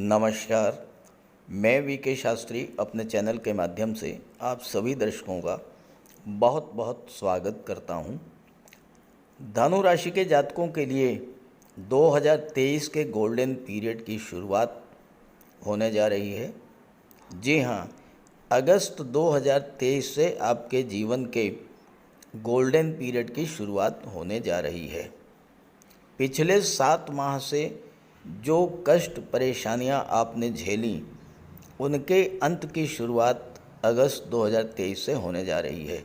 नमस्कार। मैं वी के शास्त्री अपने चैनल के माध्यम से आप सभी दर्शकों का बहुत बहुत स्वागत करता हूं। धनु राशि के जातकों के लिए 2023 के गोल्डन पीरियड की शुरुआत होने जा रही है। जी हां, अगस्त 2023 से आपके जीवन के गोल्डन पीरियड की शुरुआत होने जा रही है। पिछले 7 माह से जो कष्ट परेशानियां आपने झेली, उनके अंत की शुरुआत अगस्त 2023 से होने जा रही है।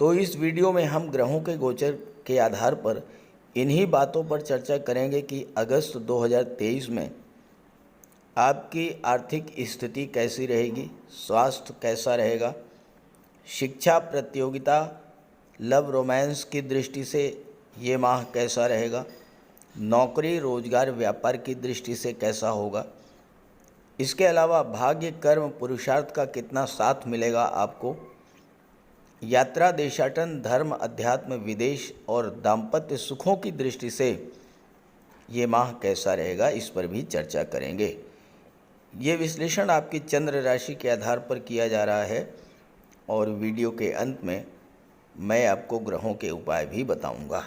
तो इस वीडियो में हम ग्रहों के गोचर के आधार पर इन्हीं बातों पर चर्चा करेंगे कि अगस्त 2023 में आपकी आर्थिक स्थिति कैसी रहेगी, स्वास्थ्य कैसा रहेगा, शिक्षा, प्रतियोगिता, लव रोमांस की दृष्टि से ये माह कैसा रहेगा, नौकरी, रोजगार, व्यापार की दृष्टि से कैसा होगा। इसके अलावा भाग्य, कर्म, पुरुषार्थ का कितना साथ मिलेगा आपको, यात्रा, देशाटन, धर्म, अध्यात्म, विदेश और दाम्पत्य सुखों की दृष्टि से ये माह कैसा रहेगा, इस पर भी चर्चा करेंगे। ये विश्लेषण आपकी चंद्र राशि के आधार पर किया जा रहा है और वीडियो के अंत में मैं आपको ग्रहों के उपाय भी बताऊंगा।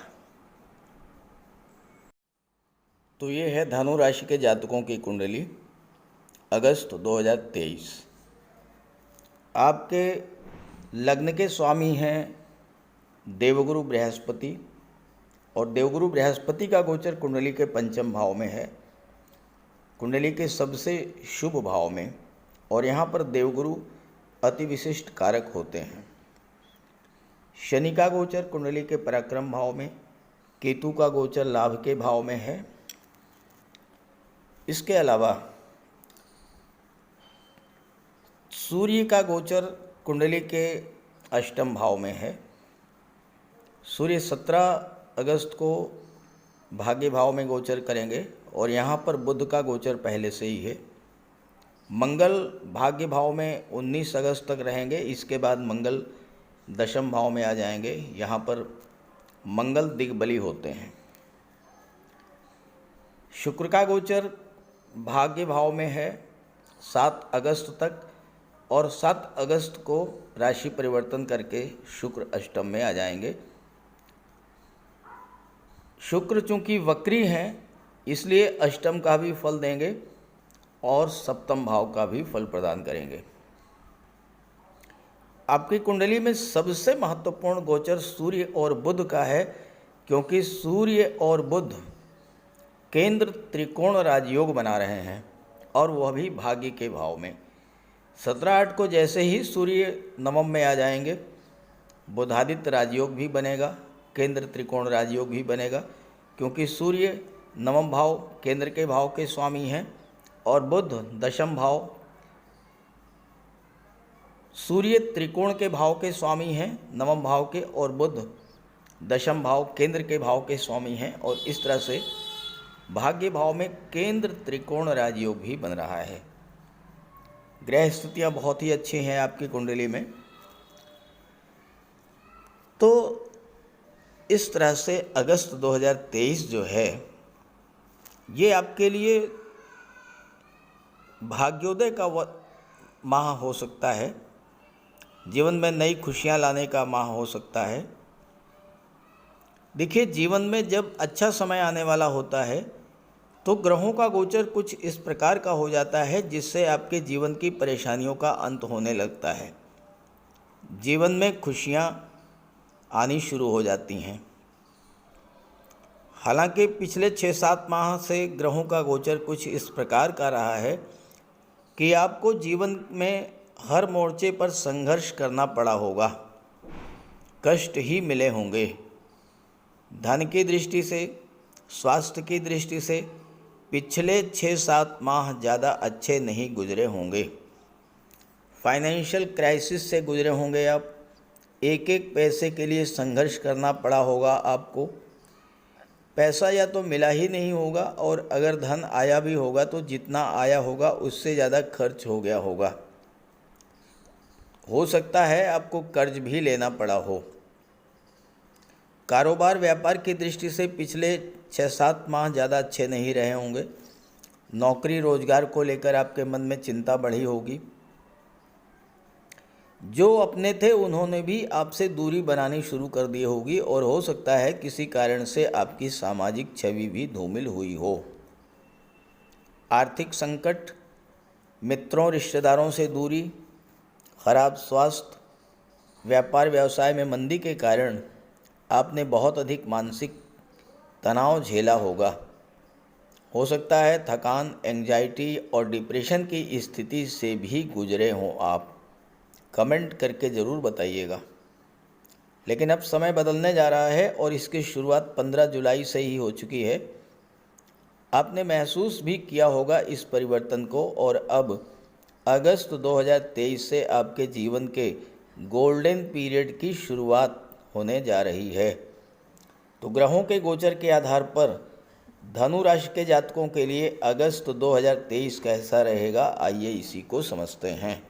तो ये है धनु राशि के जातकों की कुंडली अगस्त 2023। आपके लग्न के स्वामी हैं देवगुरु बृहस्पति और देवगुरु बृहस्पति का गोचर कुंडली के पंचम भाव में है, कुंडली के सबसे शुभ भाव में। और यहाँ पर देवगुरु अति विशिष्ट कारक होते हैं। शनि का गोचर कुंडली के पराक्रम भाव में, केतु का गोचर लाभ के भाव में है। इसके अलावा सूर्य का गोचर कुंडली के अष्टम भाव में है। सूर्य 17 अगस्त को भाग्य भाव में गोचर करेंगे और यहाँ पर बुध का गोचर पहले से ही है। मंगल भाग्य भाव में 19 अगस्त तक रहेंगे। इसके बाद मंगल दशम भाव में आ जाएंगे। यहाँ पर मंगल दिग्बली होते हैं। शुक्र का गोचर भाग्य भाव में है 7 अगस्त तक और 7 अगस्त को राशि परिवर्तन करके शुक्र अष्टम में आ जाएंगे। शुक्र चूंकि वक्री हैं, इसलिए अष्टम का भी फल देंगे और सप्तम भाव का भी फल प्रदान करेंगे। आपकी कुंडली में सबसे महत्वपूर्ण गोचर सूर्य और बुध का है, क्योंकि सूर्य और बुध केंद्र त्रिकोण राजयोग बना रहे हैं और वह भी भाग्य के भाव में। 17/8 को जैसे ही सूर्य नवम में आ जाएंगे, बुधादित्य राजयोग भी बनेगा, केंद्र त्रिकोण राजयोग भी बनेगा, क्योंकि सूर्य नवम भाव केंद्र के भाव के स्वामी हैं और बुध दशम भाव सूर्य त्रिकोण के भाव के स्वामी हैं, नवम भाव के, और बुध दशम भाव केंद्र के भाव के स्वामी हैं। और इस तरह से भाग्य भाव में केंद्र त्रिकोण राजयोग भी बन रहा है। ग्रह स्थितियाँ बहुत ही अच्छी हैं आपकी कुंडली में। तो इस तरह से अगस्त 2023 जो है, ये आपके लिए भाग्योदय का माह हो सकता है। जीवन में नई खुशियां लाने का माह हो सकता है। देखिए, जीवन में जब अच्छा समय आने वाला होता है तो ग्रहों का गोचर कुछ इस प्रकार का हो जाता है जिससे आपके जीवन की परेशानियों का अंत होने लगता है। जीवन में खुशियां आनी शुरू हो जाती हैं। हालांकि पिछले 6-7 माह से ग्रहों का गोचर कुछ इस प्रकार का रहा है कि आपको जीवन में हर मोर्चे पर संघर्ष करना पड़ा होगा, कष्ट ही मिले होंगे। धन की दृष्टि से, स्वास्थ्य की दृष्टि से पिछले 6-7 माह ज़्यादा अच्छे नहीं गुजरे होंगे। फाइनेंशियल क्राइसिस से गुजरे होंगे आप। एक एक पैसे के लिए संघर्ष करना पड़ा होगा आपको। पैसा या तो मिला ही नहीं होगा, और अगर धन आया भी होगा तो जितना आया होगा उससे ज़्यादा खर्च हो गया होगा। हो सकता है आपको कर्ज भी लेना पड़ा हो। कारोबार, व्यापार की दृष्टि से पिछले 6-7 माह ज़्यादा अच्छे नहीं रहे होंगे। नौकरी रोजगार को लेकर आपके मन में चिंता बढ़ी होगी। जो अपने थे उन्होंने भी आपसे दूरी बनानी शुरू कर दी होगी और हो सकता है किसी कारण से आपकी सामाजिक छवि भी धूमिल हुई हो। आर्थिक संकट, मित्रों रिश्तेदारों से दूरी, खराब स्वास्थ्य, व्यापार व्यवसाय में मंदी के कारण आपने बहुत अधिक मानसिक तनाव झेला होगा। हो सकता है थकान, एंजाइटी और डिप्रेशन की स्थिति से भी गुजरे हों आप। कमेंट करके ज़रूर बताइएगा। लेकिन अब समय बदलने जा रहा है और इसकी शुरुआत 15 जुलाई से ही हो चुकी है। आपने महसूस भी किया होगा इस परिवर्तन को और अब अगस्त 2023 से आपके जीवन के गोल्डन पीरियड की शुरुआत होने जा रही है। तो ग्रहों के गोचर के आधार पर धनु राशि के जातकों के लिए अगस्त 2023 कैसा रहेगा, आइए इसी को समझते हैं।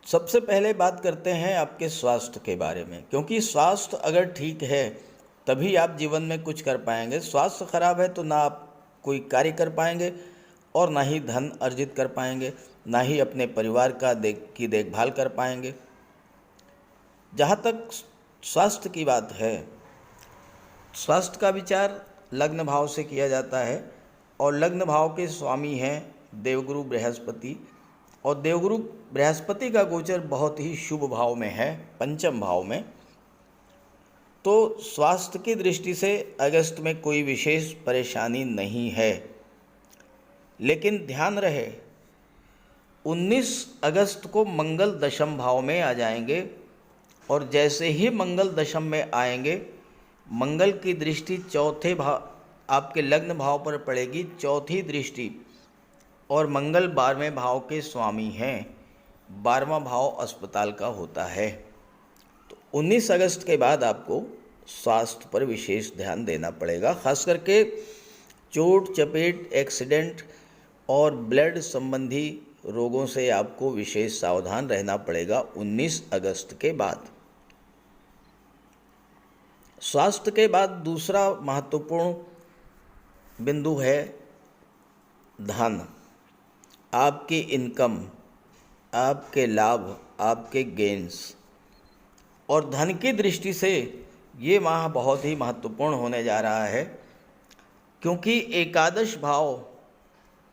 सबसे पहले बात करते हैं आपके स्वास्थ्य के बारे में, क्योंकि स्वास्थ्य अगर ठीक है तभी आप जीवन में कुछ कर पाएंगे। स्वास्थ्य खराब है तो ना आप कोई कार्य कर पाएंगे और ना ही धन अर्जित कर पाएंगे, ना ही अपने परिवार की देखभाल कर पाएंगे। जहाँ तक स्वास्थ्य की बात है, स्वास्थ्य का विचार लग्न भाव से किया जाता है और लग्न भाव के स्वामी हैं देवगुरु बृहस्पति, और देवगुरु बृहस्पति का गोचर बहुत ही शुभ भाव में है, पंचम भाव में। तो स्वास्थ्य की दृष्टि से अगस्त में कोई विशेष परेशानी नहीं है। लेकिन ध्यान रहे 19 अगस्त को मंगल दशम भाव में आ जाएंगे और जैसे ही मंगल दशम में आएंगे, मंगल की दृष्टि चौथे भाव आपके लग्न भाव पर पड़ेगी, चौथी दृष्टि, और मंगल 12वें भाव के स्वामी हैं। 12वां भाव अस्पताल का होता है। तो 19 अगस्त के बाद आपको स्वास्थ्य पर विशेष ध्यान देना पड़ेगा, खास करके चोट चपेट, एक्सीडेंट और ब्लड संबंधी रोगों से आपको विशेष सावधान रहना पड़ेगा 19 अगस्त के बाद। स्वास्थ्य के बाद दूसरा महत्वपूर्ण बिंदु है धन, आपकी इनकम, आपके लाभ, आपके गेन्स। और धन की दृष्टि से ये माह बहुत ही महत्वपूर्ण होने जा रहा है, क्योंकि एकादश भाव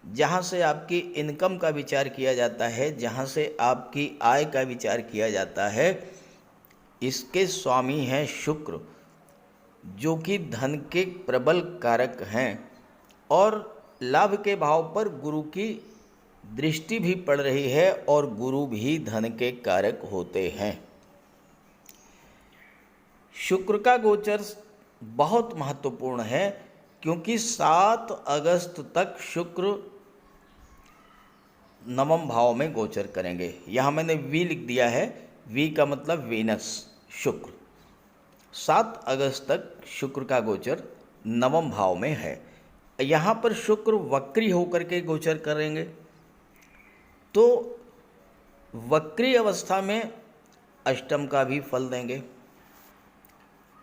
जहाँ से आपकी इनकम का विचार किया जाता है, जहाँ से आपकी आय का विचार किया जाता है, इसके स्वामी हैं शुक्र, जो कि धन के प्रबल कारक हैं। और लाभ के भाव पर गुरु की दृष्टि भी पड़ रही है और गुरु भी धन के कारक होते हैं। शुक्र का गोचर बहुत महत्वपूर्ण है, क्योंकि 7 अगस्त तक शुक्र नवम भाव में गोचर करेंगे। यहाँ मैंने वी लिख दिया है, वी का मतलब वीनस, शुक्र। 7 अगस्त तक शुक्र का गोचर नवम भाव में है। यहाँ पर शुक्र वक्री होकर के गोचर करेंगे, तो वक्री अवस्था में अष्टम का भी फल देंगे।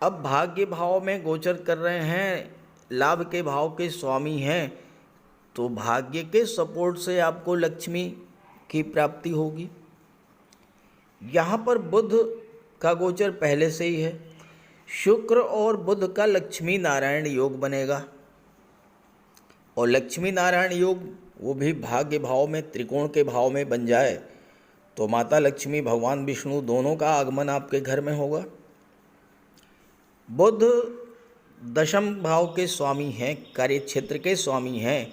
अब भाग्य भाव में गोचर कर रहे हैं, लाभ के भाव के स्वामी हैं, तो भाग्य के सपोर्ट से आपको लक्ष्मी की प्राप्ति होगी। यहाँ पर बुध का गोचर पहले से ही है। शुक्र और बुध का लक्ष्मी नारायण योग बनेगा, और लक्ष्मी नारायण योग वो भी भाग्य भाव में, त्रिकोण के भाव में बन जाए तो माता लक्ष्मी, भगवान विष्णु दोनों का आगमन आपके घर में होगा। बुध दशम भाव के स्वामी हैं, कार्य क्षेत्र के स्वामी हैं,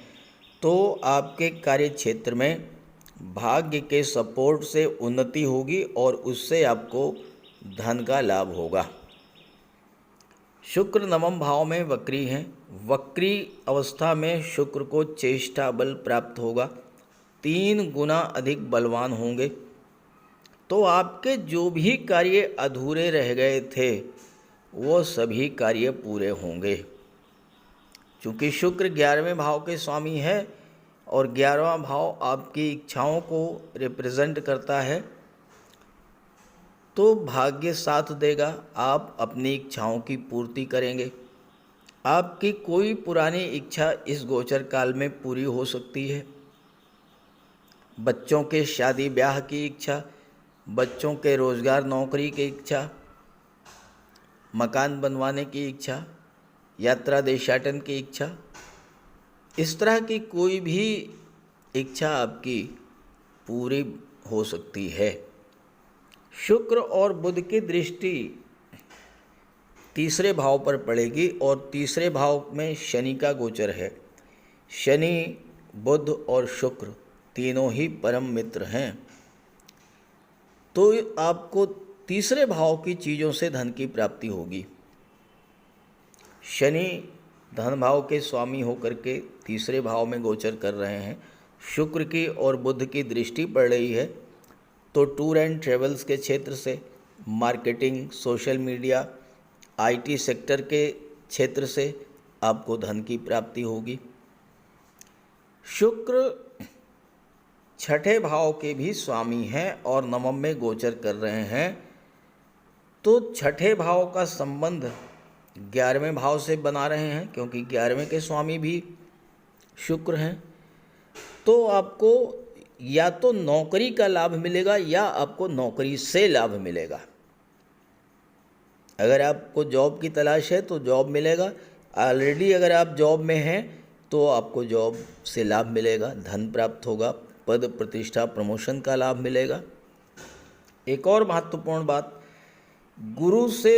तो आपके कार्य क्षेत्र में भाग्य के सपोर्ट से उन्नति होगी और उससे आपको धन का लाभ होगा। शुक्र नवम भाव में वक्री हैं, वक्री अवस्था में शुक्र को चेष्टा बल प्राप्त होगा, 3 गुना अधिक बलवान होंगे। तो आपके जो भी कार्य अधूरे रह गए थे वो सभी कार्य पूरे होंगे। चूँकि शुक्र 11वें भाव के स्वामी है और 11वां भाव आपकी इच्छाओं को रिप्रेजेंट करता है, तो भाग्य साथ देगा, आप अपनी इच्छाओं की पूर्ति करेंगे। आपकी कोई पुरानी इच्छा इस गोचर काल में पूरी हो सकती है। बच्चों के शादी ब्याह की इच्छा, बच्चों के रोज़गार नौकरी की इच्छा, मकान बनवाने की इच्छा, यात्रा देशाटन की इच्छा, इस तरह की कोई भी इच्छा आपकी पूरी हो सकती है। शुक्र और बुध की दृष्टि तीसरे भाव पर पड़ेगी और तीसरे भाव में शनि का गोचर है। शनि, बुध और शुक्र तीनों ही परम मित्र हैं, तो आपको तीसरे भाव की चीज़ों से धन की प्राप्ति होगी। शनि धन भाव के स्वामी होकर के तीसरे भाव में गोचर कर रहे हैं। शुक्र की और बुध की दृष्टि पड़ रही है, तो टूर एंड ट्रेवल्स के क्षेत्र से, marketing, social media, IT sector के क्षेत्र से आपको धन की प्राप्ति होगी। शुक्र छठे भाव के भी स्वामी हैं और नवम में गोचर कर रहे हैं, तो छठे भाव का संबंध 11वें भाव से बना रहे हैं, क्योंकि 11वें के स्वामी भी शुक्र हैं। तो आपको या तो नौकरी का लाभ मिलेगा या आपको नौकरी से लाभ मिलेगा। अगर आपको जॉब की तलाश है तो जॉब मिलेगा, ऑलरेडी अगर आप जॉब में हैं तो आपको जॉब से लाभ मिलेगा, धन प्राप्त होगा, पद प्रतिष्ठा प्रमोशन का लाभ मिलेगा। एक और महत्वपूर्ण बात, गुरु से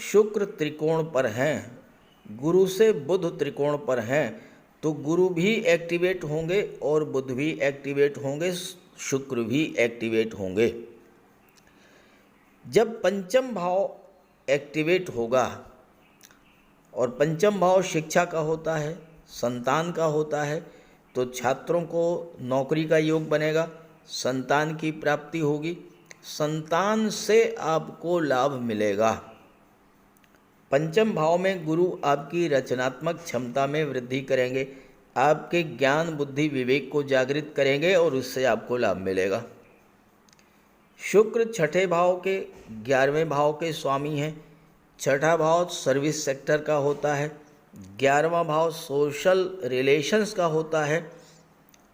शुक्र त्रिकोण पर हैं, गुरु से बुध त्रिकोण पर हैं, तो गुरु भी एक्टिवेट होंगे और बुध भी एक्टिवेट होंगे, शुक्र भी एक्टिवेट होंगे। जब पंचम भाव एक्टिवेट होगा, और पंचम भाव शिक्षा का होता है, संतान का होता है, तो छात्रों को नौकरी का योग बनेगा, संतान की प्राप्ति होगी, संतान से आपको लाभ मिलेगा। पंचम भाव में गुरु आपकी रचनात्मक क्षमता में वृद्धि करेंगे, आपके ज्ञान बुद्धि विवेक को जागृत करेंगे और उससे आपको लाभ मिलेगा। शुक्र छठे भाव के 11वें भाव के स्वामी हैं। छठा भाव सर्विस सेक्टर का होता है, 11वां भाव सोशल रिलेशंस का होता है।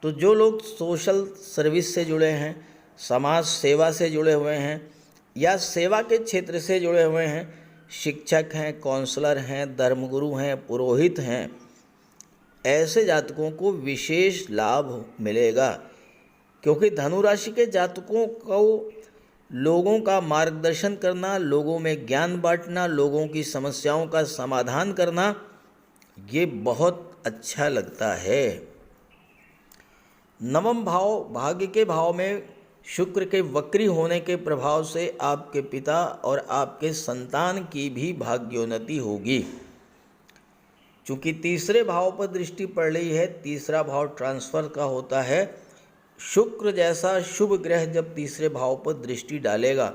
तो जो लोग सोशल सर्विस से जुड़े हैं, समाज सेवा से जुड़े हुए हैं या सेवा के क्षेत्र से जुड़े हुए हैं, शिक्षक हैं, काउंसलर हैं, धर्मगुरु हैं, पुरोहित हैं, ऐसे जातकों को विशेष लाभ मिलेगा, क्योंकि धनु राशि के जातकों को लोगों का मार्गदर्शन करना, लोगों में ज्ञान बांटना, लोगों की समस्याओं का समाधान करना, ये बहुत अच्छा लगता है। नवम भाव भाग्य के भाव में शुक्र के वक्री होने के प्रभाव से आपके पिता और आपके संतान की भी भाग्योन्नति होगी। चूँकि तीसरे भाव पर दृष्टि पड़ रही है, तीसरा भाव ट्रांसफर का होता है। शुक्र जैसा शुभ ग्रह जब तीसरे भाव पर दृष्टि डालेगा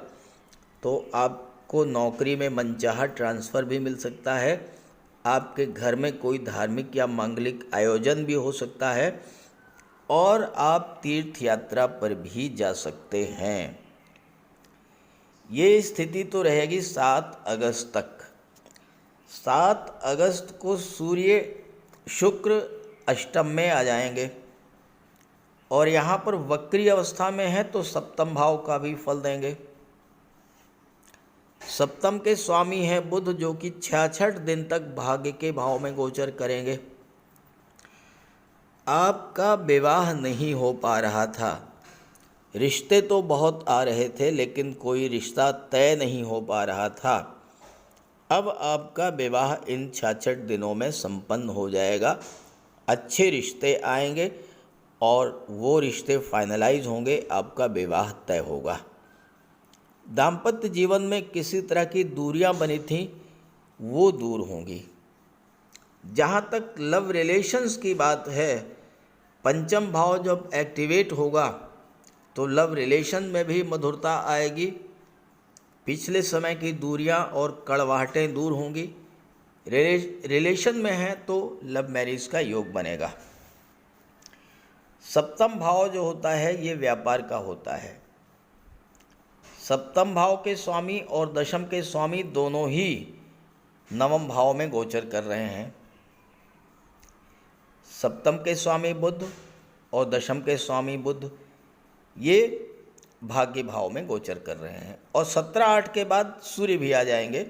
तो आपको नौकरी में मनचाहा ट्रांसफ़र भी मिल सकता है, आपके घर में कोई धार्मिक या मांगलिक आयोजन भी हो सकता है और आप तीर्थ यात्रा पर भी जा सकते हैं। ये स्थिति तो रहेगी 7 अगस्त तक। 7 अगस्त को सूर्य शुक्र अष्टम में आ जाएंगे और यहाँ पर वक्री अवस्था में है तो सप्तम भाव का भी फल देंगे। सप्तम के स्वामी हैं बुध, जो कि 66 दिन तक भाग्य के भाव में गोचर करेंगे। आपका विवाह नहीं हो पा रहा था, रिश्ते तो बहुत आ रहे थे लेकिन कोई रिश्ता तय नहीं हो पा रहा था। अब आपका विवाह इन 66 दिनों में संपन्न हो जाएगा। अच्छे रिश्ते आएंगे और वो रिश्ते फाइनलाइज होंगे, आपका विवाह तय होगा। दाम्पत्य जीवन में किसी तरह की दूरियां बनी थीं वो दूर होंगी। जहाँ तक लव रिलेशंस की बात है, पंचम भाव जब एक्टिवेट होगा तो लव रिलेशन में भी मधुरता आएगी, पिछले समय की दूरियां और कड़वाहटें दूर होंगी। रिलेशन में हैं तो लव मैरिज का योग बनेगा। सप्तम भाव जो होता है ये व्यापार का होता है। सप्तम भाव के स्वामी और दशम के स्वामी दोनों ही नवम भाव में गोचर कर रहे हैं। सप्तम के स्वामी बुध और दशम के स्वामी बुध ये भाग्य भाव में गोचर कर रहे हैं। और 17/8 के बाद सूर्य भी आ जाएंगे,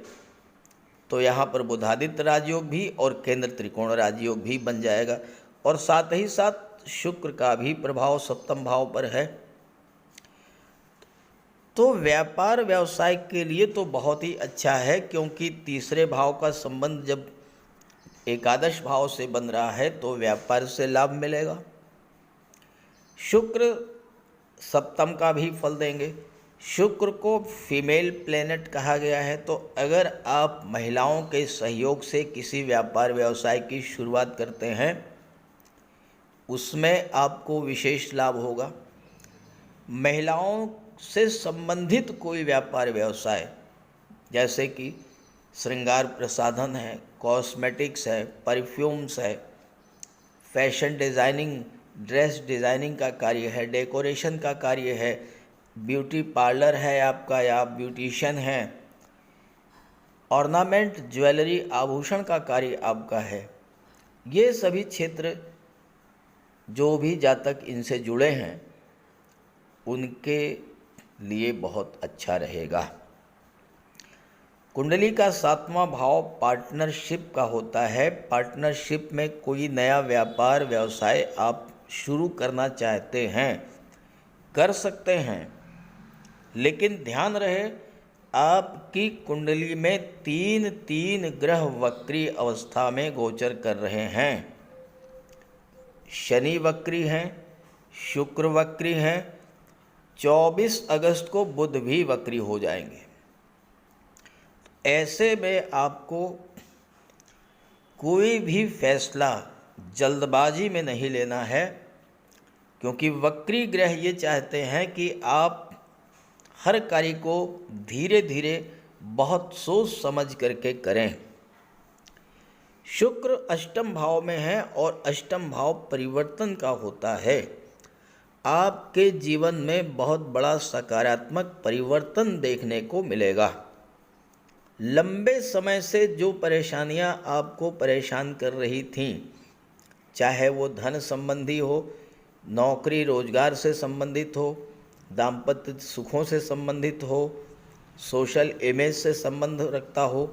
तो यहाँ पर बुधादित्य राजयोग भी और केंद्र त्रिकोण राजयोग भी बन जाएगा। और साथ ही साथ शुक्र का भी प्रभाव सप्तम भाव पर है। तो व्यापार व्यवसाय के लिए तो बहुत ही अच्छा है, क्योंकि तीसरे भाव का संबंध जब एकादश भाव से बन रहा है तो व्यापार से लाभ मिलेगा। शुक्र सप्तम का भी फल देंगे। शुक्र को फीमेल प्लेनेट कहा गया है, तो अगर आप महिलाओं के सहयोग से किसी व्यापार व्यवसाय की शुरुआत करते हैं उसमें आपको विशेष लाभ होगा। महिलाओं से संबंधित कोई व्यापार व्यवसाय, जैसे कि श्रृंगार प्रसाधन है, कॉस्मेटिक्स है, परफ्यूम्स है, फैशन डिज़ाइनिंग, ड्रेस डिज़ाइनिंग का कार्य है, डेकोरेशन का कार्य है, ब्यूटी पार्लर है आपका या ब्यूटिशियन है, ऑर्नामेंट ज्वेलरी आभूषण का कार्य आपका है, ये सभी क्षेत्र जो भी जातक इनसे जुड़े हैं उनके लिए बहुत अच्छा रहेगा। कुंडली का 7वां भाव पार्टनरशिप का होता है। पार्टनरशिप में कोई नया व्यापार व्यवसाय आप शुरू करना चाहते हैं, कर सकते हैं, लेकिन ध्यान रहे आपकी कुंडली में 3 ग्रह वक्री अवस्था में गोचर कर रहे हैं। शनि वक्री हैं, शुक्र वक्री हैं, 24 अगस्त को बुध भी वक्री हो जाएंगे। ऐसे में आपको कोई भी फैसला जल्दबाजी में नहीं लेना है, क्योंकि वक्री ग्रह ये चाहते हैं कि आप हर कार्य को धीरे धीरे बहुत सोच समझ करके करें। शुक्र अष्टम भाव में है और अष्टम भाव परिवर्तन का होता है। आपके जीवन में बहुत बड़ा सकारात्मक परिवर्तन देखने को मिलेगा। लंबे समय से जो परेशानियां आपको परेशान कर रही थीं, चाहे वो धन संबंधी हो, नौकरी रोजगार से संबंधित हो, दाम्पत्य सुखों से संबंधित हो, सोशल इमेज से संबंध रखता हो,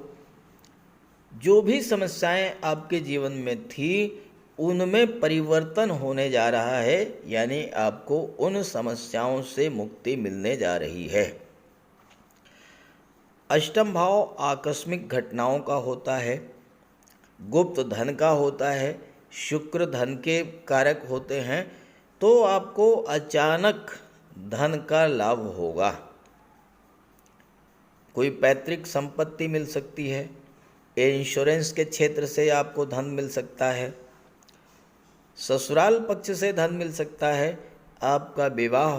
जो भी समस्याएं आपके जीवन में थी उनमें परिवर्तन होने जा रहा है, यानी आपको उन समस्याओं से मुक्ति मिलने जा रही है। अष्टम भाव आकस्मिक घटनाओं का होता है, गुप्त धन का होता है, शुक्र धन के कारक होते हैं, तो आपको अचानक धन का लाभ होगा। कोई पैतृक संपत्ति मिल सकती है, इंश्योरेंस के क्षेत्र से आपको धन मिल सकता है, ससुराल पक्ष से धन मिल सकता है, आपका विवाह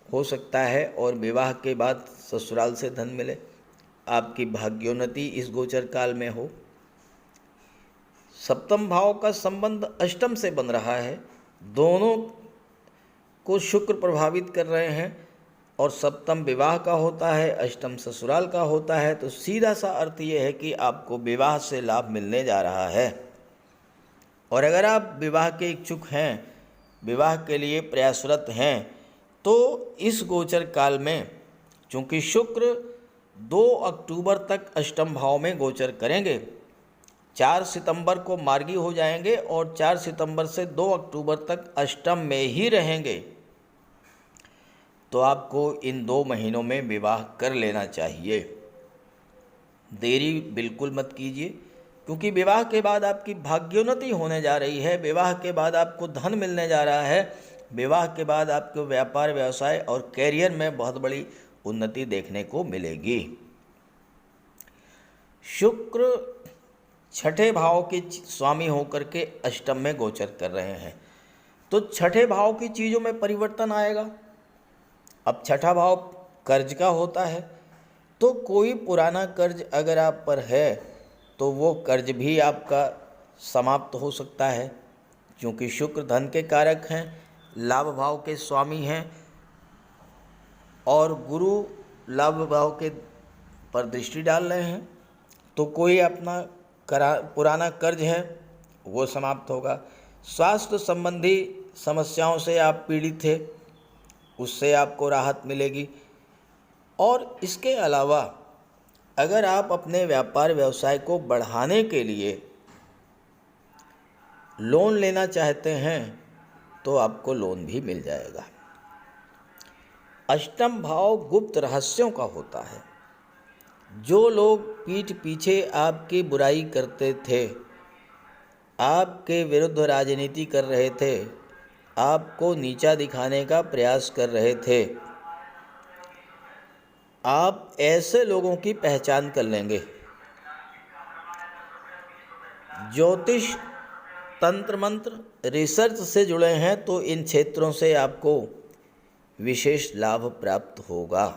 हो सकता है और विवाह के बाद ससुराल से धन मिले, आपकी भाग्योन्नति इस गोचर काल में हो। सप्तम भाव का संबंध अष्टम से बन रहा है, दोनों को शुक्र प्रभावित कर रहे हैं, और सप्तम विवाह का होता है, अष्टम ससुराल का होता है, तो सीधा सा अर्थ ये है कि आपको विवाह से लाभ मिलने जा रहा है। और अगर आप विवाह के इच्छुक हैं, विवाह के लिए प्रयासरत हैं, तो इस गोचर काल में चूँकि शुक्र 2 अक्टूबर तक अष्टम भाव में गोचर करेंगे, 4 सितंबर को मार्गी हो जाएंगे और 4 सितंबर से 2 अक्टूबर तक अष्टम में ही रहेंगे, तो आपको इन 2 महीनों में विवाह कर लेना चाहिए। देरी बिल्कुल मत कीजिए, क्योंकि विवाह के बाद आपकी भाग्योन्नति होने जा रही है, विवाह के बाद आपको धन मिलने जा रहा है, विवाह के बाद आपको व्यापार व्यवसाय और कैरियर में बहुत बड़ी उन्नति देखने को मिलेगी। शुक्र छठे भाव के स्वामी होकर के अष्टम में गोचर कर रहे हैं, तो छठे भाव की चीज़ों में परिवर्तन आएगा। अब छठा भाव कर्ज का होता है, तो कोई पुराना कर्ज अगर आप पर है तो वो कर्ज भी आपका समाप्त हो सकता है, क्योंकि शुक्र धन के कारक हैं, लाभ भाव के स्वामी हैं और गुरु लाभ भाव के पर दृष्टि डाल रहे हैं, तो कोई अपना पुराना कर्ज है वो समाप्त होगा। स्वास्थ्य संबंधी समस्याओं से आप पीड़ित थे, उससे आपको राहत मिलेगी। और इसके अलावा अगर आप अपने व्यापार व्यवसाय को बढ़ाने के लिए लोन लेना चाहते हैं तो आपको लोन भी मिल जाएगा। अष्टम भाव गुप्त रहस्यों का होता है। जो लोग पीठ पीछे आपकी बुराई करते थे, आपके विरुद्ध राजनीति कर रहे थे, आपको नीचा दिखाने का प्रयास कर रहे थे, आप ऐसे लोगों की पहचान कर लेंगे। ज्योतिष, तंत्र मंत्र, रिसर्च से जुड़े हैं तो इन क्षेत्रों से आपको विशेष लाभ प्राप्त होगा।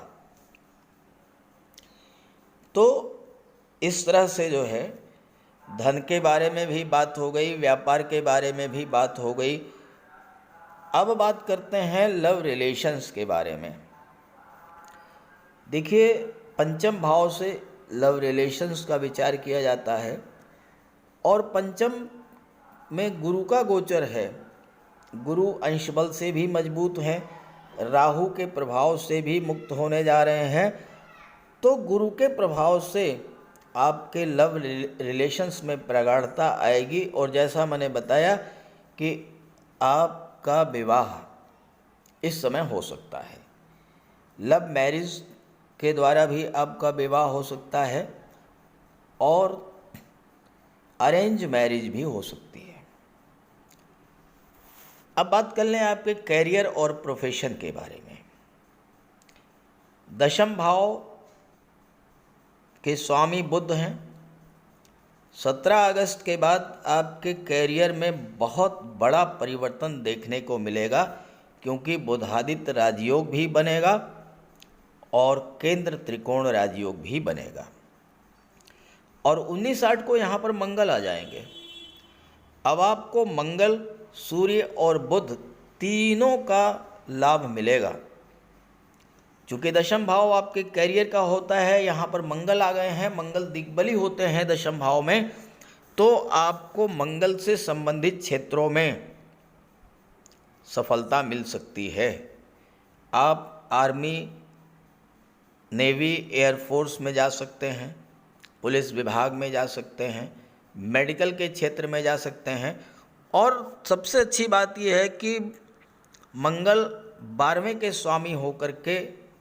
तो इस तरह से जो है धन के बारे में भी बात हो गई, व्यापार के बारे में भी बात हो गई। अब बात करते हैं लव रिलेशंस के बारे में। देखिए, पंचम भाव से लव रिलेशंस का विचार किया जाता है और पंचम में गुरु का गोचर है। गुरु अंश बल से भी मजबूत हैं, राहु के प्रभाव से भी मुक्त होने जा रहे हैं। तो गुरु के प्रभाव से आपके लव रिलेशंस में प्रगाढ़ता आएगी और जैसा मैंने बताया कि आपका विवाह इस समय हो सकता है। लव मैरिज के द्वारा भी आपका विवाह हो सकता है और अरेंज मैरिज भी हो सकती है। अब बात कर लें आपके कैरियर और प्रोफेशन के बारे में। दशम भाव के स्वामी बुध हैं। 17 अगस्त के बाद आपके कैरियर में बहुत बड़ा परिवर्तन देखने को मिलेगा, क्योंकि बुधादित्य राजयोग भी बनेगा और केंद्र त्रिकोण राजयोग भी बनेगा। और 19/8 को यहाँ पर मंगल आ जाएंगे। अब आपको मंगल, सूर्य और बुध तीनों का लाभ मिलेगा। चूँकि दशम भाव आपके कैरियर का होता है, यहाँ पर मंगल आ गए हैं, मंगल दिग्बली होते हैं दशम भाव में, तो आपको मंगल से संबंधित क्षेत्रों में सफलता मिल सकती है। आप आर्मी, नेवी, एयरफोर्स में जा सकते हैं, पुलिस विभाग में जा सकते हैं, मेडिकल के क्षेत्र में जा सकते हैं। और सबसे अच्छी बात यह है कि मंगल 12वें के स्वामी होकर के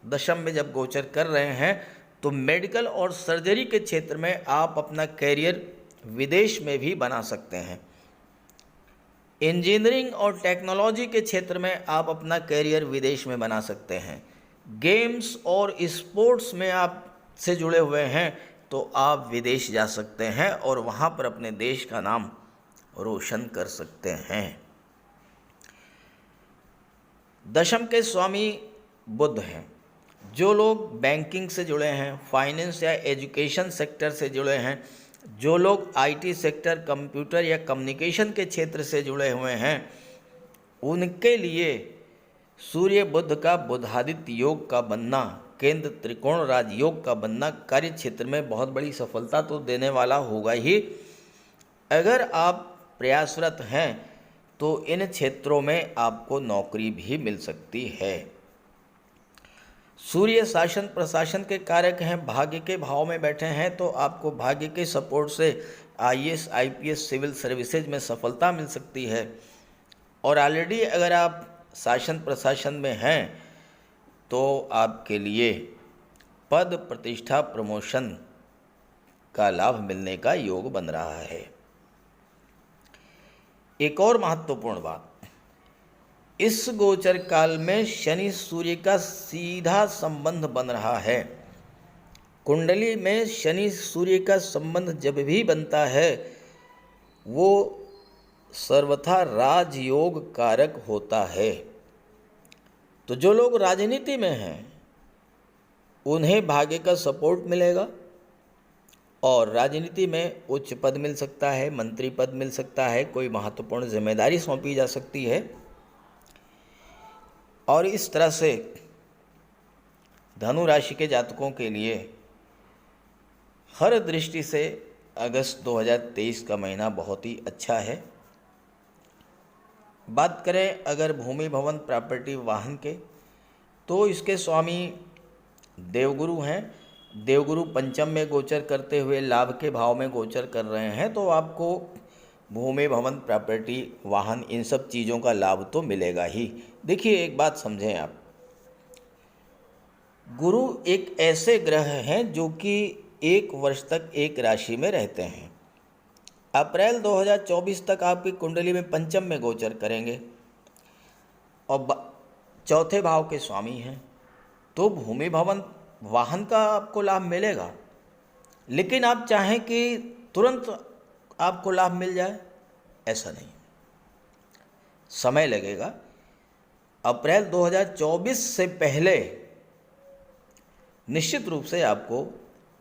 दशम में जब गोचर कर रहे हैं तो मेडिकल और सर्जरी के क्षेत्र में आप अपना कैरियर विदेश में भी बना सकते हैं। इंजीनियरिंग और टेक्नोलॉजी के क्षेत्र में आप अपना कैरियर विदेश में बना सकते हैं। गेम्स और स्पोर्ट्स में आप से जुड़े हुए हैं तो आप विदेश जा सकते हैं और वहाँ पर अपने देश का नाम रोशन कर सकते हैं। दशम के स्वामी बुध हैं। जो लोग बैंकिंग से जुड़े हैं, फाइनेंस या एजुकेशन सेक्टर से जुड़े हैं, जो लोग आईटी सेक्टर, कंप्यूटर या कम्युनिकेशन के क्षेत्र से जुड़े हुए हैं, उनके लिए सूर्य बुध का बुधादित्य योग का बनना, केंद्र त्रिकोण राजयोग का बनना कार्य क्षेत्र में बहुत बड़ी सफलता तो देने वाला होगा ही। अगर आप प्रयासरत हैं तो इन क्षेत्रों में आपको नौकरी भी मिल सकती है। सूर्य शासन प्रशासन के कारक हैं, भाग्य के भाव में बैठे हैं, तो आपको भाग्य के सपोर्ट से आईएएस, आईपीएस, सिविल सर्विसेज में सफलता मिल सकती है। और ऑलरेडी अगर आप शासन प्रशासन में हैं तो आपके लिए पद, प्रतिष्ठा, प्रमोशन का लाभ मिलने का योग बन रहा है। एक और महत्वपूर्ण बात, इस गोचर काल में शनि सूर्य का सीधा संबंध बन रहा है। कुंडली में शनि सूर्य का संबंध जब भी बनता है वो सर्वथा राजयोग कारक होता है। तो जो लोग राजनीति में हैं उन्हें भाग्य का सपोर्ट मिलेगा और राजनीति में उच्च पद मिल सकता है, मंत्री पद मिल सकता है, कोई महत्वपूर्ण जिम्मेदारी सौंपी जा सकती है। और इस तरह से धनु राशि के जातकों के लिए हर दृष्टि से अगस्त 2023 का महीना बहुत ही अच्छा है। बात करें अगर भूमि भवन प्रॉपर्टी वाहन के, तो इसके स्वामी देवगुरु हैं। देवगुरु पंचम में गोचर करते हुए लाभ के भाव में गोचर कर रहे हैं, तो आपको भूमि भवन प्रॉपर्टी वाहन इन सब चीज़ों का लाभ तो मिलेगा ही। देखिए एक बात समझें आप, गुरु एक ऐसे ग्रह हैं जो कि 1 वर्ष तक एक राशि में रहते हैं। अप्रैल 2024 तक आपकी कुंडली में पंचम में गोचर करेंगे और चौथे भाव के स्वामी हैं, तो भूमि भवन वाहन का आपको लाभ मिलेगा। लेकिन आप चाहें कि तुरंत आपको लाभ मिल जाए, ऐसा नहीं, समय लगेगा। अप्रैल 2024 से पहले निश्चित रूप से आपको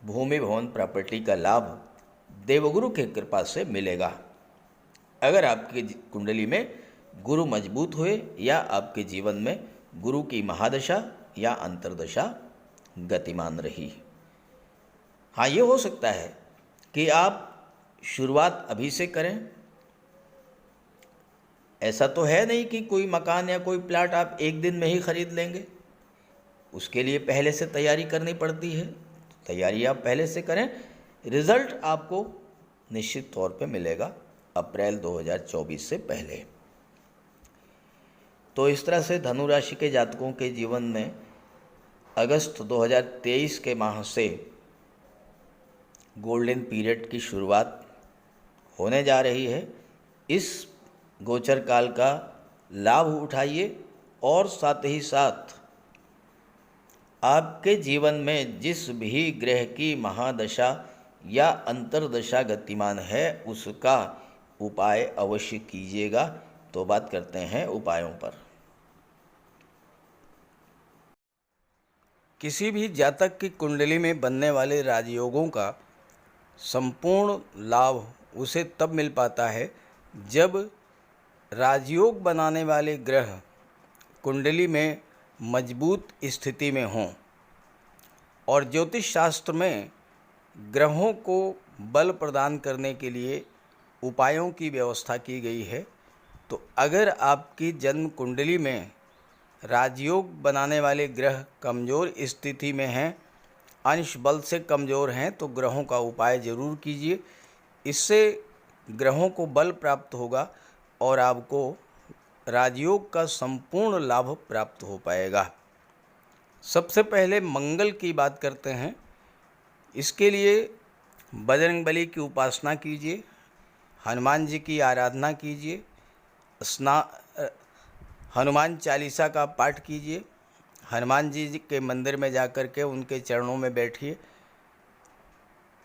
भूमि भवन प्रॉपर्टी का लाभ देवगुरु की कृपा से मिलेगा, अगर आपकी कुंडली में गुरु मजबूत हुए या आपके जीवन में गुरु की महादशा या अंतर्दशा गतिमान रही। हाँ, ये हो सकता है कि आप शुरुआत अभी से करें। ऐसा तो है नहीं कि कोई मकान या कोई प्लाट आप एक दिन में ही खरीद लेंगे, उसके लिए पहले से तैयारी करनी पड़ती है। तैयारी आप पहले से करें, रिजल्ट आपको निश्चित तौर पे मिलेगा अप्रैल 2024 से पहले। तो इस तरह से धनु राशि के जातकों के जीवन में अगस्त 2023 के माह से गोल्डन पीरियड की शुरुआत होने जा रही है। इस गोचर काल का लाभ उठाइए और साथ ही साथ आपके जीवन में जिस भी ग्रह की महादशा या अंतर्दशा गतिमान है उसका उपाय अवश्य कीजिएगा। तो बात करते हैं उपायों पर। किसी भी जातक की कुंडली में बनने वाले राजयोगों का संपूर्ण लाभ उसे तब मिल पाता है जब राजयोग बनाने वाले ग्रह कुंडली में मजबूत स्थिति में हों। और ज्योतिष शास्त्र में ग्रहों को बल प्रदान करने के लिए उपायों की व्यवस्था की गई है। तो अगर आपकी जन्म कुंडली में राजयोग बनाने वाले ग्रह कमज़ोर स्थिति में हैं, अंश बल से कमज़ोर हैं, तो ग्रहों का उपाय ज़रूर कीजिए। इससे ग्रहों को बल प्राप्त होगा और आपको राजयोग का संपूर्ण लाभ प्राप्त हो पाएगा। सबसे पहले मंगल की बात करते हैं। इसके लिए बजरंगबली की उपासना कीजिए, हनुमान जी की आराधना कीजिए, हनुमान चालीसा का पाठ कीजिए, हनुमान जी के मंदिर में जाकर के उनके चरणों में बैठिए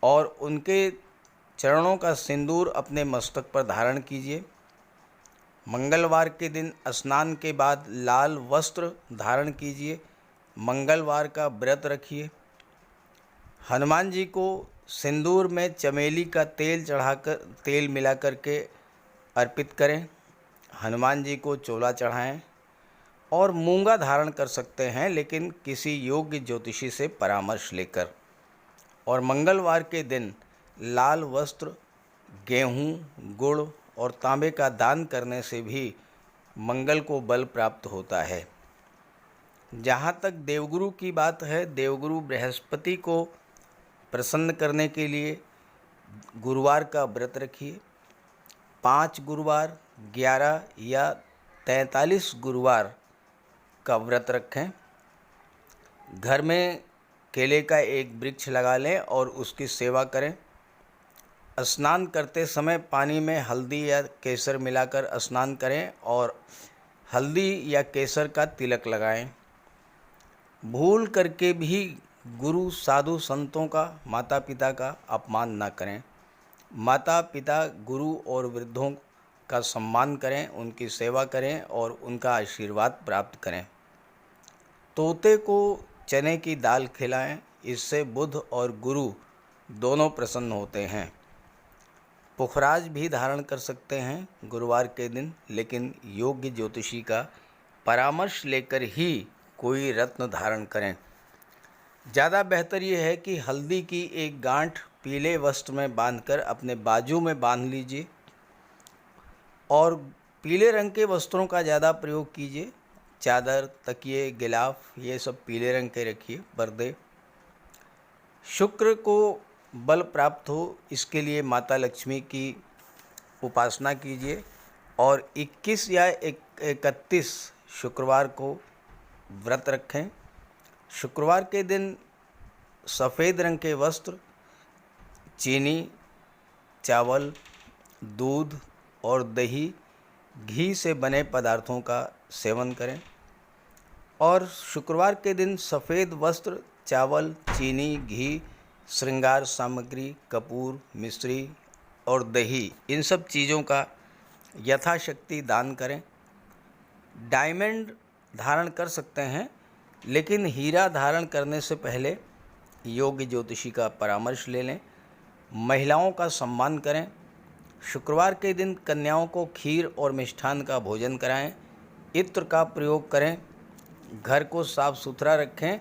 और उनके चरणों का सिंदूर अपने मस्तक पर धारण कीजिए। मंगलवार के दिन स्नान के बाद लाल वस्त्र धारण कीजिए, मंगलवार का व्रत रखिए। हनुमान जी को सिंदूर में चमेली का तेल मिला करके अर्पित करें। हनुमान जी को चोला चढ़ाएं और मूंगा धारण कर सकते हैं, लेकिन किसी योग्य ज्योतिषी से परामर्श लेकर। और मंगलवार के दिन लाल वस्त्र, गेहूँ, गुड़ और तांबे का दान करने से भी मंगल को बल प्राप्त होता है। जहाँ तक देवगुरु की बात है, देवगुरु बृहस्पति को प्रसन्न करने के लिए गुरुवार का व्रत रखिए। 5 गुरुवार, 11 या 43 गुरुवार का व्रत रखें। घर में केले का एक वृक्ष लगा लें और उसकी सेवा करें। स्नान करते समय पानी में हल्दी या केसर मिलाकर स्नान करें और हल्दी या केसर का तिलक लगाएं। भूल करके भी गुरु, साधु, संतों का, माता पिता का अपमान ना करें। माता पिता, गुरु और वृद्धों का सम्मान करें, उनकी सेवा करें और उनका आशीर्वाद प्राप्त करें। तोते को चने की दाल खिलाएं, इससे बुध और गुरु दोनों प्रसन्न होते हैं। पुखराज भी धारण कर सकते हैं गुरुवार के दिन, लेकिन योग्य ज्योतिषी का परामर्श लेकर ही कोई रत्न धारण करें। ज़्यादा बेहतर ये है कि हल्दी की एक गांठ पीले वस्त्र में बांधकर अपने बाजू में बांध लीजिए और पीले रंग के वस्त्रों का ज़्यादा प्रयोग कीजिए। चादर, तकिए, गिलाफ ये सब पीले रंग के रखिए, पर्दे। शुक्र को बल प्राप्त हो इसके लिए माता लक्ष्मी की उपासना कीजिए और 21 या 31 शुक्रवार को व्रत रखें। शुक्रवार के दिन सफ़ेद रंग के वस्त्र, चीनी, चावल, दूध और दही, घी से बने पदार्थों का सेवन करें। और शुक्रवार के दिन सफ़ेद वस्त्र, चावल, चीनी, घी, श्रृंगार सामग्री, कपूर, मिश्री और दही, इन सब चीज़ों का यथाशक्ति दान करें। डायमंड धारण कर सकते हैं, लेकिन हीरा धारण करने से पहले योग्य ज्योतिषी का परामर्श ले लें। महिलाओं का सम्मान करें। शुक्रवार के दिन कन्याओं को खीर और मिष्ठान का भोजन कराएं। इत्र का प्रयोग करें। घर को साफ सुथरा रखें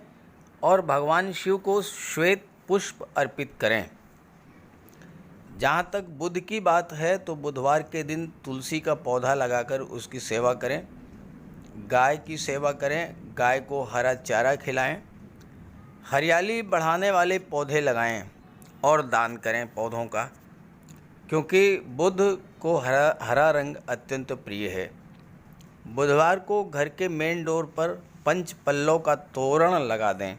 और भगवान शिव को श्वेत पुष्प अर्पित करें। जहाँ तक बुध की बात है तो बुधवार के दिन तुलसी का पौधा लगाकर उसकी सेवा करें। गाय की सेवा करें। गाय को हरा चारा खिलाएं। हरियाली बढ़ाने वाले पौधे लगाएं और दान करें पौधों का, क्योंकि बुध को हरा रंग अत्यंत प्रिय है। बुधवार को घर के मेन डोर पर पंच पल्लव का तोरण लगा दें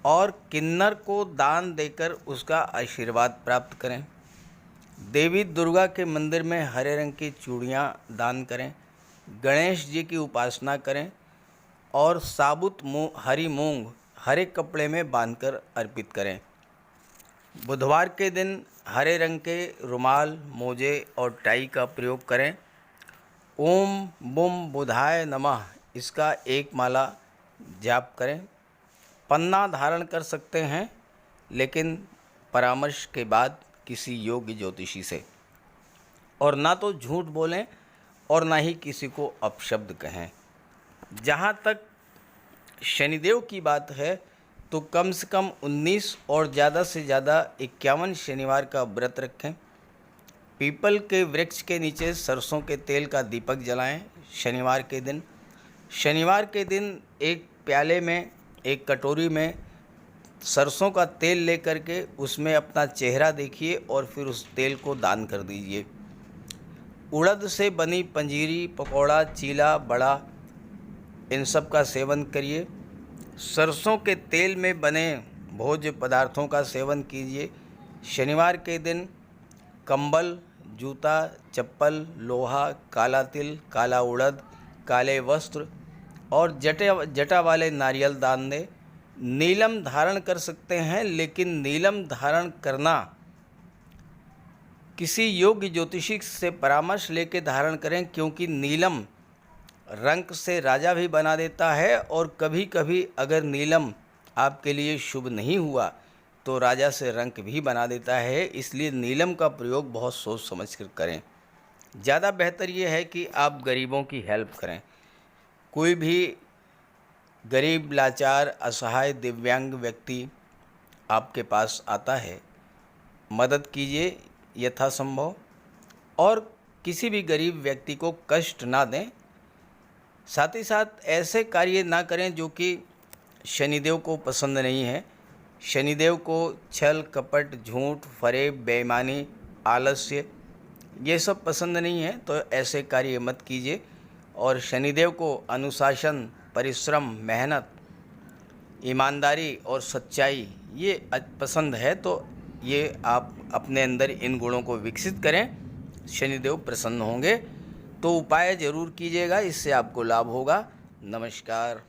और किन्नर को दान देकर उसका आशीर्वाद प्राप्त करें। देवी दुर्गा के मंदिर में हरे रंग की चूड़ियाँ दान करें। गणेश जी की उपासना करें और साबुत हरी मूंग हरे कपड़े में बांधकर अर्पित करें। बुधवार के दिन हरे रंग के रुमाल, मोजे और टाई का प्रयोग करें। ओम बुम बुधाय नमः इसका एक माला जाप करें। पन्ना धारण कर सकते हैं, लेकिन परामर्श के बाद किसी योग्य ज्योतिषी से। और ना तो झूठ बोलें और ना ही किसी को अपशब्द कहें। जहाँ तक शनिदेव की बात है तो कम से कम 19 और ज़्यादा से ज़्यादा 51 शनिवार का व्रत रखें। पीपल के वृक्ष के नीचे सरसों के तेल का दीपक जलाएं। शनिवार के दिन एक प्याले में, एक कटोरी में सरसों का तेल लेकर के उसमें अपना चेहरा देखिए और फिर उस तेल को दान कर दीजिए। उड़द से बनी पंजीरी, पकौड़ा, चीला, बड़ा, इन सब का सेवन करिए। सरसों के तेल में बने भोज्य पदार्थों का सेवन कीजिए। शनिवार के दिन कंबल, जूता, चप्पल, लोहा, काला तिल, काला उड़द, काले वस्त्र और जटा वाले नारियल दान दें। नीलम धारण कर सकते हैं, लेकिन नीलम धारण करना किसी योग्य ज्योतिषी से परामर्श लेकर धारण करें, क्योंकि नीलम रंग से राजा भी बना देता है और कभी कभी अगर नीलम आपके लिए शुभ नहीं हुआ तो राजा से रंक भी बना देता है। इसलिए नीलम का प्रयोग बहुत सोच समझ कर करें। ज़्यादा बेहतर ये है कि आप गरीबों की हेल्प करें। कोई भी गरीब, लाचार, असहाय, दिव्यांग व्यक्ति आपके पास आता है, मदद कीजिए यथासंभव और किसी भी गरीब व्यक्ति को कष्ट ना दें। साथ ही साथ ऐसे कार्य ना करें जो कि शनिदेव को पसंद नहीं है। शनिदेव को छल, कपट, झूठ, फरेब, बेईमानी, आलस्य ये सब पसंद नहीं है, तो ऐसे कार्य मत कीजिए। और शनिदेव को अनुशासन, परिश्रम, मेहनत, ईमानदारी और सच्चाई ये पसंद है, तो ये आप अपने अंदर इन गुणों को विकसित करें, शनिदेव प्रसन्न होंगे। तो उपाय ज़रूर कीजिएगा, इससे आपको लाभ होगा। नमस्कार।